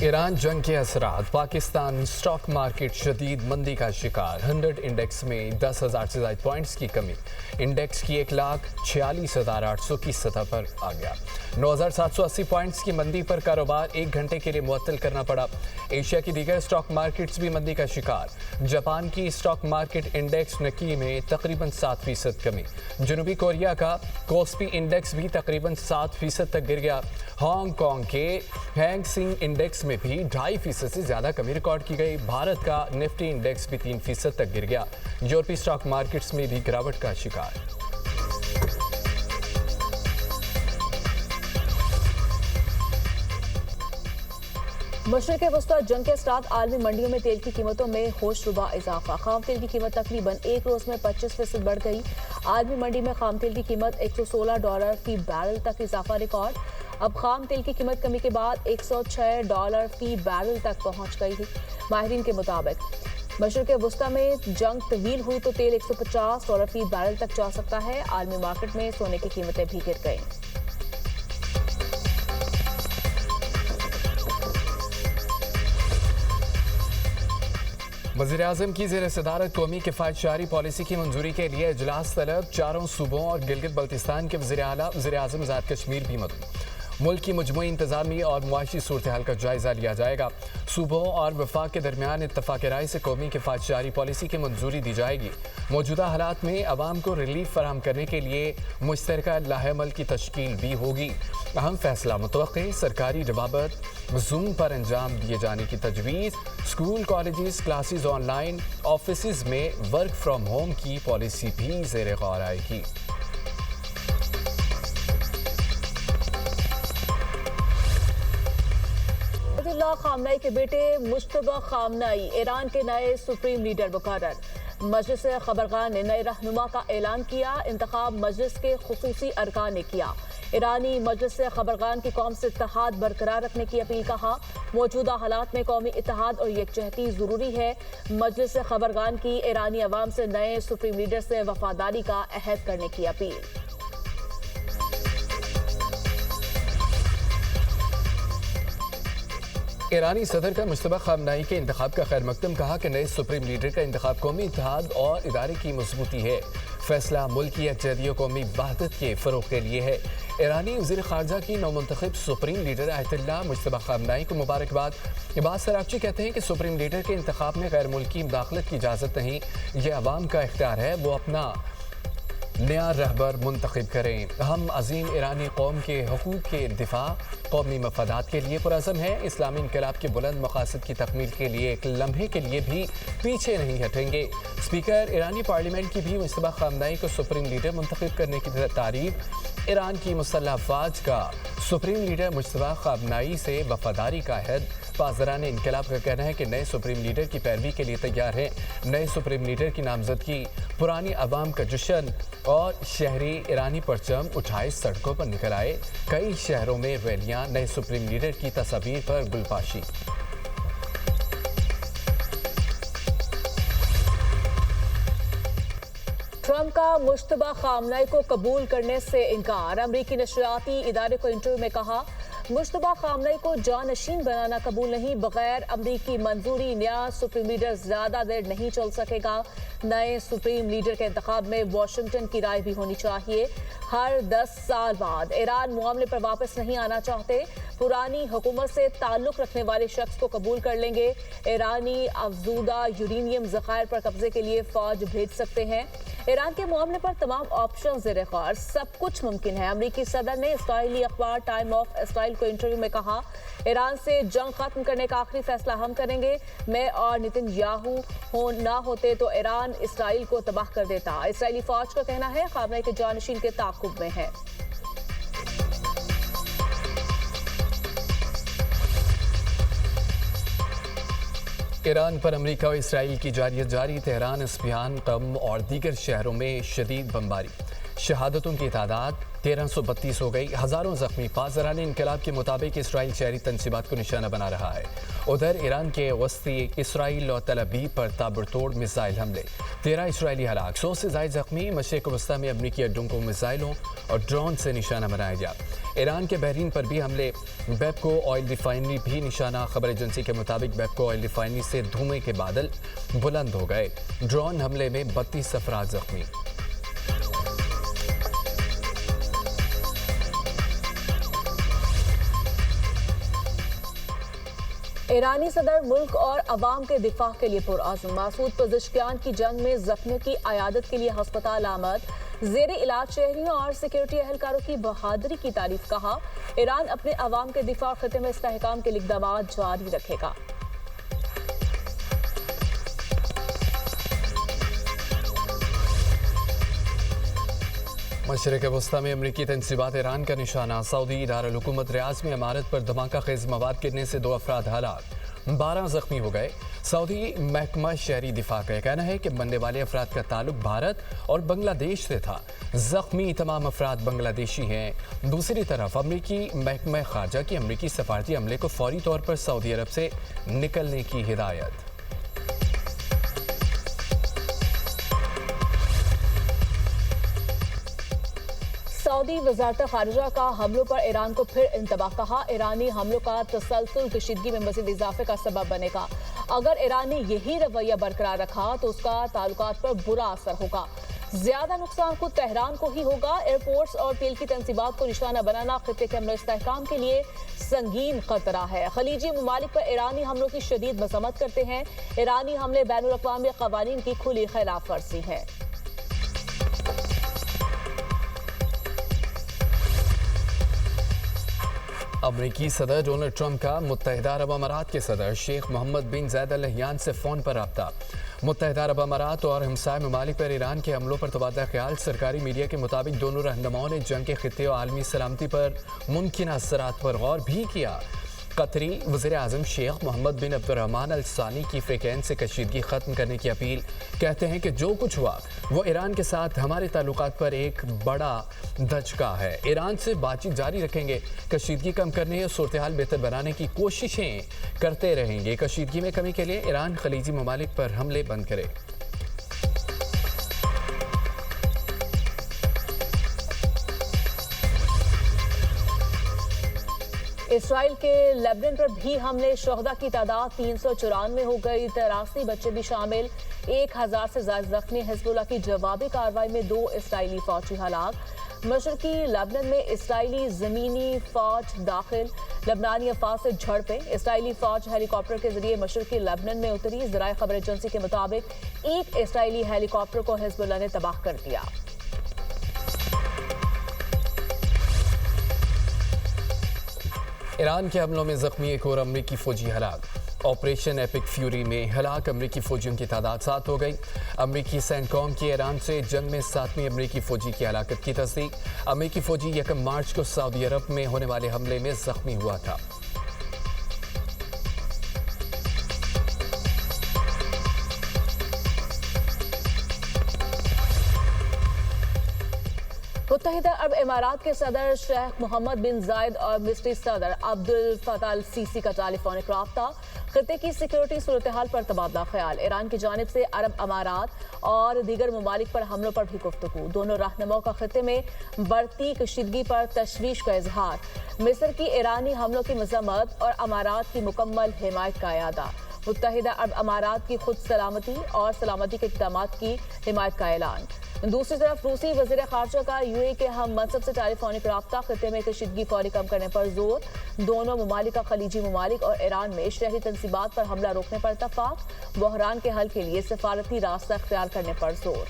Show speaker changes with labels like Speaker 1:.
Speaker 1: Iran जंग के असरात, पाकिस्तान स्टॉक मार्केट शदीद मंदी का शिकार। 100 इंडेक्स में 10,000 से ज्यादा पॉइंट्स की कमी। इंडेक्स की 1,46,800 की सतह पर आ गया। 9,780 पॉइंट्स की मंदी पर कारोबार 1 घंटे के लिए मुअत्तल करना पड़ा। एशिया की दीगर स्टॉक मार्केट्स भी मंदी का शिकार। जापान की स्टॉक मार्केट इंडेक्स नकी में तकरीबन 7% कमी। जनूबी कोरिया का कोस्पी इंडेक्स भी तकरीबन 7% तक गिर गया। हांगकांग के हैंग सेंग इंडेक्स में भी 2.5% से ज्यादा कमी रिकॉर्ड की गई। भारत का निफ्टी इंडेक्स भी 3% तक गिर गया। यूरोपीय स्टॉक मार्केट्स में भी गिरावट का शिकार।
Speaker 2: मशरिक़ वस्ता जंग के साथ आलमी मंडियों में तेल की कीमतों में होशरुबा इजाफा। खाम तेल की कीमत तकरीबन एक रोज में 25% बढ़ गई। आलमी मंडी में खाम तेल की कीमत $116 फी बैरल तक इजाफा रिकॉर्ड। अब खाम तेल की कीमत कमी के बाद $106 फी बैरल तक पहुंच गई थी। माहिरीन के मुताबिक मशरिक़ वस्ता में जंग तवील हुई तो तेल $150 फी बैरल तक जा सकता है। आलमी मार्केट में सोने की कीमतें भी गिर गईं।
Speaker 1: वज़ीर-ए-आज़म की ज़ेर सदारत कौमी किफ़ायत-शहरी पॉलिसी की मंजूरी के लिए इजलास तलब। 4 सूबों और गिलगित बल्तिस्तान के वज़ीर-ए-आला वज़ीर-ए-आज़म आज़ाद कश्मीर भी मौजूद। मुल्क की मजमूई इंतज़ामी और मुआशी सूरत हाल का जायजा लिया जाएगा। सूबों और वफाक के दरमियान इत्तफ़ाक़ राय से कौमी किफ़ायत-शहरी पॉलिसी की मंजूरी दी जाएगी। मौजूदा हालात में अवाम को रिलीफ फराहम करने के लिए मुश्तरका लाहेमल की तश्कील भी होगी। अहम फैसला मुतवक्के। सरकारी रवाबत ज़ूम पर अंजाम दिए जाने की तजवीज़। School, colleges, classes online, office में वर्क फ्राम होम की पॉलिसी भी ज़ेर गौर आएगी।
Speaker 2: खामनाई के बेटे मुश्तबा खामनाई ईरान के नए सुप्रीम लीडर मुकर्रर। मजलिस खबरगान ने नए रहनुमा का ऐलान किया। इंतखाब मजलिस के खुसूसी अरकान ने किया। ईरानी मजलिस खबरगान की कौम से इत्तेहाद बरकरार रखने की अपील कहा। मौजूदा हालात में कौमी इत्तेहाद और यकजहती ज़रूरी है। मजलिस खबरगान की ईरानी अवाम से नए सुप्रीम लीडर से वफादारी का अहद करने की अपील।
Speaker 1: ईरानी सदर का मुश्तबा खामनाई के इंतखाब का खैर मकदम। कहा कि नए सुप्रीम लीडर का इंतखाब कौमी इत्तेहाद और इदारे की मजबूती है। फैसला मुल्क की यकजहती कौमी वहदत के फ़रोग़ के लिए है। ईरानी वज़ीर ख़ारजा की नौमुंतखब supreme leader Ayatollah Mojtaba Khamenei को मुबारकबाद। अब्बास सरागची कहते हैं कि सुप्रीम लीडर के इंतखाब में गैर मुल्की मुदाखलत की इजाज़त नहीं, यह अवाम का इख्तियार है। वो अपना नया रहबर मुंतखब करें। हम अजीम ईरानी कौम के हकूक़ के दिफा, कौमी मफादात के लिए पुरअज़म है। इस्लामी इनकलाब के बुलंद मकासद की तकमील के लिए एक लम्हे के लिए भी पीछे नहीं हटेंगे। स्पीकर ईरानी पार्लियामेंट की भी मुश्तबा खामनाई को सुप्रीम लीडर मुंतखब करने की तारीफ। ईरान की मुसल्लह अफ़वाज का सुप्रीम लीडर मुश्तबा खामनाई से वफादारी का अहद। पासदारान इनकलाब का कहना है कि नए सुप्रीम लीडर की पैरवी के लिए तैयार है। नए सुप्रीम लीडर की नामजदगी पुरानी अवाम का जश्न और शहरी ईरानी परचम उठाए सड़कों पर निकल आए। कई शहरों में रैलियां, नए सुप्रीम लीडर की तस्वीर पर गुलपाशी।
Speaker 2: ट्रंप का मुश्तबा खामनाई को कबूल करने से इनकार। अमरीकी नशरियाती इदारे को इंटरव्यू में कहा, मुश्तबा खामनाई को जानशीन बनाना कबूल नहीं। बगैर अमरीकी मंजूरी नया सुप्रीम लीडर ज्यादा देर नहीं चल सकेगा। नए सुप्रीम लीडर के इंतखाब में वाशिंगटन की राय भी होनी चाहिए। हर 10 साल बाद ईरान मामले पर वापस नहीं आना चाहते। पुरानी हुकूमत से ताल्लुक रखने वाले शख्स को कबूल कर लेंगे। ईरानी अफजूदा यूरेनियम ज़खायर पर कब्जे के लिए फौज भेज सकते हैं। ईरान के मामले पर तमाम ऑप्शन ज़ेर गौर, सब कुछ मुमकिन है। अमरीकी सदर ने इस्राइली अखबार टाइम ऑफ इस्राइल को इंटरव्यू में कहा, ईरान से जंग खत्म करने का आखिरी फैसला हम करेंगे। मैं और नेतन्याहू ना होते तो ईरान इस्राइल को तबाह कर देता। इस्राइली फौज का कहना है खामनाई के जानशीन के ताक़ुब में है।
Speaker 1: ईरान पर अमेरिका और इसराइल की जारी तेहरान, इस्फहान, कम और दीगर शहरों में शदीद बमबारी। शहादतों की तादाद 1332 हो गई, हज़ारों जख्मी। पासदारान इनकलाब के मुताबिक इसराइल शहरी तनसीबात को निशाना बना रहा है उधर ईरान के वस्ती इसराइल और तल अवीव पर ताबड़तोड़ मिसाइल हमले, 13 इसराइली हलाक, 100 से ज्यादा जख्मी। मशरिक वस्ता में अमरीकी अड्डों को मिसाइलों और ड्रोन से निशाना बनाया गया। ईरान के बहरीन पर भी हमले, बेपको ऑयल रिफाइनरी भी निशाना। खबर एजेंसी के मुताबिक बेपको ऑयल रिफाइनरी से धुएं के बादल बुलंद हो गए। ड्रोन हमले में 32 अफराद जख्मी।
Speaker 2: ईरानी सदर मुल्क और अवाम के दिफा के लिए पुरअज़्म। मासूद पज़िश्कियान की जंग में जख्मियों की अयादत के लिए हस्पताल आमद। ज़ेरे इलाज शहरियों और सिक्योरिटी एहलकारों की बहादुरी की तारीफ। कहा, ईरान अपने अवाम के दिफा और खिते में इस्तेहकाम के इक़दाम जारी रखेगा।
Speaker 1: मशरिक़ वस्ता में अमरीकी तनसीबात ईरान का निशाना। सऊदी इदारुल हुकूमत रियाज में इमारत पर धमाका खेज मवाद गिरने से 2 अफराद हलाक, 12 जख्मी हो गए। सऊदी महकमा शहरी दिफा का कहना है कि मरने वाले अफराद का ताल्लुक भारत और बांग्लादेश से था। जख्मी तमाम अफराद बांग्लादेशी हैं। दूसरी तरफ अमरीकी महकमा खारजा की अमरीकी सफारती अमले को फौरी तौर पर सऊदी अरब से निकलने की हिदायत।
Speaker 2: सऊदी वज़ारत खारिजा का हमलों पर ईरान को फिर इंतबाह। कहा, ईरानी हमलों का तसलसल कशीदगी में मज़ीद इजाफे का सबब बनेगा। अगर ईरान ने यही रवैया बरकरार रखा तो उसका ताल्लुकात पर बुरा असर होगा। ज्यादा नुकसान खुद तेहरान को ही होगा। एयरपोर्ट्स और तेल की तनसीबात को निशाना बनाना खित्ते के अमन इस्तेहकाम के लिए संगीन खतरा है। खलीजी ममालिक पर ईरानी हमलों की शदीद मजम्मत करते हैं। ईरानी हमले बैनुल अक़वामी क़वानीन की खुली खिलाफ वर्जी है।
Speaker 1: अमरीकी सदर डोनाल्ड ट्रंप का मुत्तहिदा अरब अमारात के सदर शेख मोहम्मद बिन ज़ायद अल नहयान से फ़ोन पर रब्ता। मुत्तहिदा अरब अमारात और हमसाय ममालिक पर ईरान के हमलों पर तबादला ख्याल। सरकारी मीडिया के मुताबिक दोनों रहनुमाओं ने जंग के खित्ते और आलमी सलामती पर मुमकिन असरात पर गौर भी किया। कतरी वज़ीर आज़म शेख मोहम्मद बिन अब्दुर्रहमान अल सानी की फ्रीकैन से कशीदगी ख़त्म करने की अपील। कहते हैं कि जो कुछ हुआ वो ईरान के साथ हमारे ताल्लुकात पर एक बड़ा धचका है। ईरान से बातचीत जारी रखेंगे। कशीदगी कम करने और सूरत हाल बेहतर बनाने की कोशिशें करते रहेंगे। कशीदगी में कमी के लिए ईरान खलीजी ममालिक पर हमले बंद करे।
Speaker 2: इसराइल के लेबनान पर भी हमले। शोहदा की तादाद 394 हो गई। 83 बच्चे भी शामिल। 1000 से ज्यादा जख्मी। हिजबुल्लाह की जवाबी कार्रवाई में 2 इसराइली फौजी हलाक। मशरकी लेबनान में इसराइली जमीनी फौज दाखिल। लेबनानी अफवाज से झड़पें। इसराइली फौज हेलीकॉप्टर के जरिए मशरकी लेबनान में उतरी। ज़राए खबर एजेंसी के मुताबिक एक इसराइली हेलीकॉप्टर को हिजबुल्लाह ने तबाह कर दिया।
Speaker 1: ईरान के हमलों में जख्मी एक और अमरीकी फौजी हलाक। ऑपरेशन एपिक फ्यूरी में हलाक अमरीकी फौजियों की तादाद 7 हो गई। अमरीकी सेंटकॉम की ईरान से जंग में 7वीं अमरीकी फौजी की हलाकत की तस्दीक। अमरीकी फौजी 1 मार्च को सऊदी अरब में होने वाले हमले में जख्मी हुआ था।
Speaker 2: मुत्तहिदा अरब इमारात के सदर शेख मोहम्मद बिन जायद और मिस्री सदर अब्दुल फताह अल सीसी का टेलीफोनिक राब्ता। खित्ते की सिक्योरिटी सूरत हाल पर तबादला ख्याल। ईरान की जानिब से अरब अमारात और दीगर ममालिक पर हमलों पर भी गुफ्तगू। दोनों रहनुमाओं का खित्ते में बढ़ती कशीदगी पर तशवीश का इजहार। मिस्र की ईरानी हमलों की मजम्मत और अमारात की मुकम्मल हिमायत का अयादा। मुत्तहिदा अरब अमारात की खुद सलामती और सलामती के इक़दाम की हिमायत का ऐलान। दूसरी तरफ रूसी वज़ीर खारजा का यूएई के हम मनसब से टेलीफोनिक राब्ता। खित्ते में कशीदगी फौरी कम करने पर जोर। दोनों ममालिक का खलीजी ममालिक और ईरान में शहरी तनसीबात पर हमला रोकने पर इत्तफाक। बहरान के हल के लिए सफारती रास्ता अख्तियार करने पर जोर।